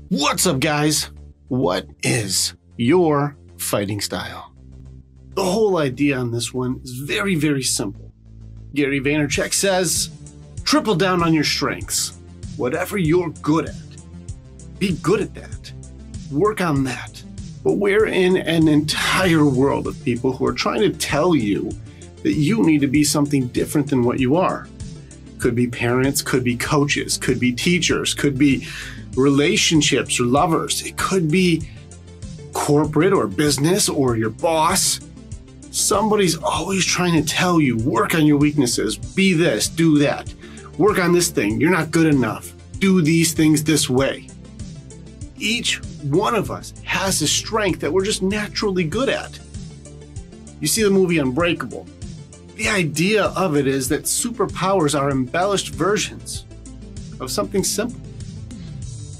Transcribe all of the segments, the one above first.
What's up, guys? What is your fighting style? The whole idea on this one is very, very simple. Gary Vaynerchuk says, triple down on your strengths. Whatever you're good at, be good at that. Work on that. But we're in an entire world of people who are trying to tell you that you need to be something different than what you are. Could be parents, could be coaches, could be teachers, could be relationships or lovers. It could be corporate or business or your boss. Somebody's always trying to tell you, work on your weaknesses, be this, do that. Work on this thing, you're not good enough. Do these things this way. Each one of us has a strength that we're just naturally good at. You see the movie Unbreakable. The idea of it is that superpowers are embellished versions of something simple.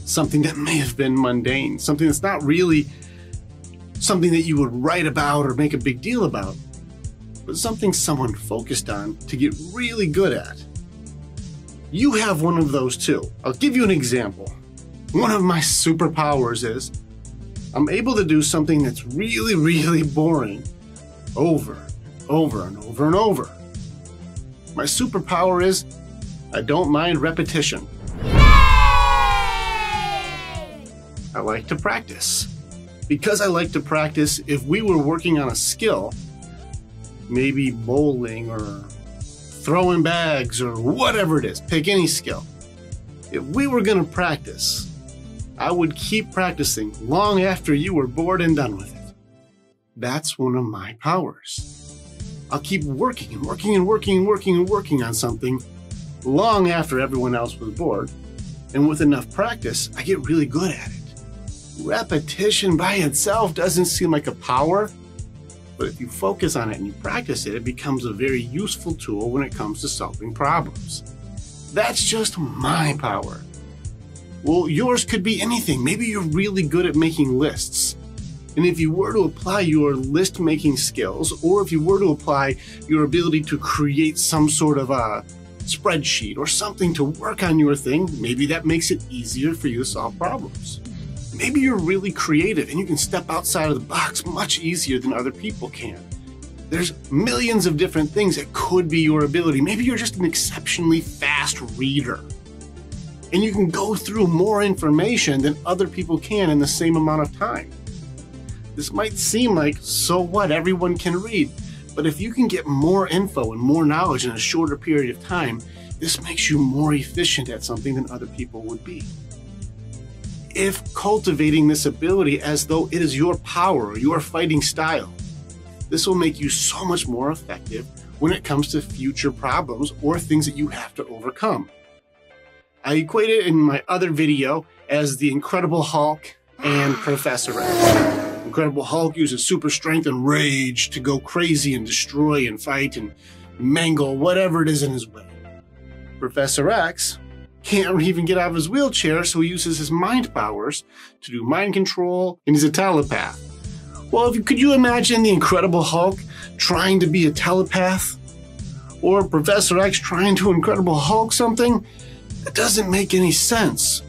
Something that may have been mundane, something that's not really something that you would write about or make a big deal about, but something someone focused on to get really good at. You have one of those too. I'll give you an example. One of my superpowers is I'm able to do something that's really, really boring over and over and over and over. My superpower is I don't mind repetition. I like to practice. Because I like to practice, if we were working on a skill, maybe bowling or throwing bags or whatever it is, pick any skill. If we were going to practice, I would keep practicing long after you were bored and done with it. That's one of my powers. I'll keep working and working and working and working and working on something long after everyone else was bored. And with enough practice, I get really good at it. Repetition by itself doesn't seem like a power, but if you focus on it and you practice it, it becomes a very useful tool when it comes to solving problems. That's just my power. Well, yours could be anything. Maybe you're really good at making lists. And if you were to apply your list-making skills, or if you were to apply your ability to create some sort of a spreadsheet or something to work on your thing, maybe that makes it easier for you to solve problems. Maybe you're really creative and you can step outside of the box much easier than other people can. There's millions of different things that could be your ability. Maybe you're just an exceptionally fast reader and you can go through more information than other people can in the same amount of time. This might seem like, so what, everyone can read. But if you can get more info and more knowledge in a shorter period of time, this makes you more efficient at something than other people would be. If cultivating this ability as though it is your power or your fighting style, this will make you so much more effective when it comes to future problems or things that you have to overcome. I equate it in my other video as the Incredible Hulk and Professor X. Incredible Hulk uses super strength and rage to go crazy and destroy and fight and mangle whatever it is in his way. Professor X can't even get out of his wheelchair, so he uses his mind powers to do mind control, and he's a telepath. Well, could you imagine the Incredible Hulk trying to be a telepath? Or Professor X trying to Incredible Hulk something? That doesn't make any sense.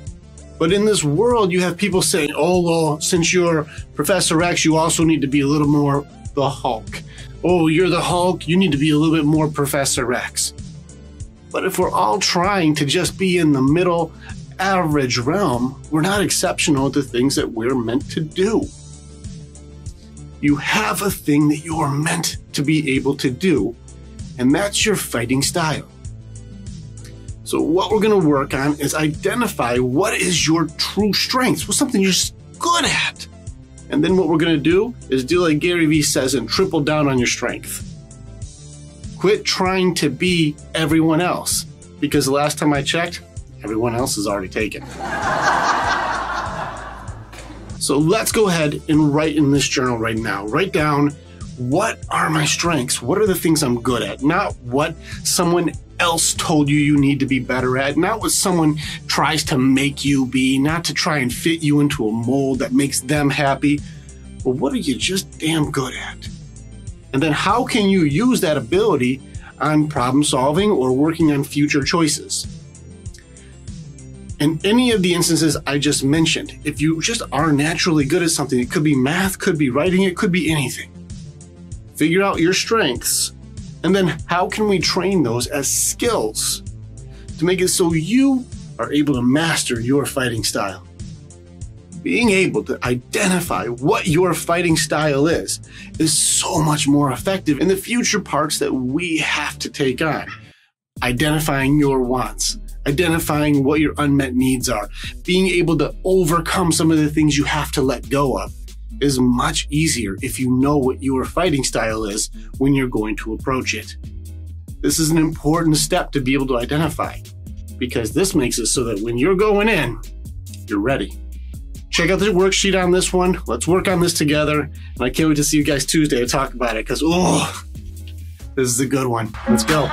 But in this world, you have people saying, oh, well, since you're Professor X, you also need to be a little more the Hulk. Oh, you're the Hulk, you need to be a little bit more Professor X. But if we're all trying to just be in the middle average realm, we're not exceptional at the things that we're meant to do. You have a thing that you're meant to be able to do, and that's your fighting style. So what we're going to work on is identify what is your true strengths, what's something you're just good at. And then what we're going to do is do like Gary Vee says and triple down on your strength. Quit trying to be everyone else, because the last time I checked, everyone else is already taken. So let's go ahead and write in this journal right now. Write down, what are my strengths? What are the things I'm good at? Not what someone else told you need to be better at, not what someone tries to make you be, not to try and fit you into a mold that makes them happy, but what are you just damn good at? And then how can you use that ability on problem solving or working on future choices? In any of the instances I just mentioned, if you just are naturally good at something, it could be math, could be writing, it could be anything. Figure out your strengths, and then how can we train those as skills to make it so you are able to master your fighting style. Being able to identify what your fighting style is so much more effective in the future parts that we have to take on. Identifying your wants, identifying what your unmet needs are, being able to overcome some of the things you have to let go of is much easier if you know what your fighting style is when you're going to approach it. This is an important step to be able to identify, because this makes it so that when you're going in, you're ready. Check out the worksheet on this one. Let's work on this together. And I can't wait to see you guys Tuesday to talk about it, because, this is a good one. Let's go.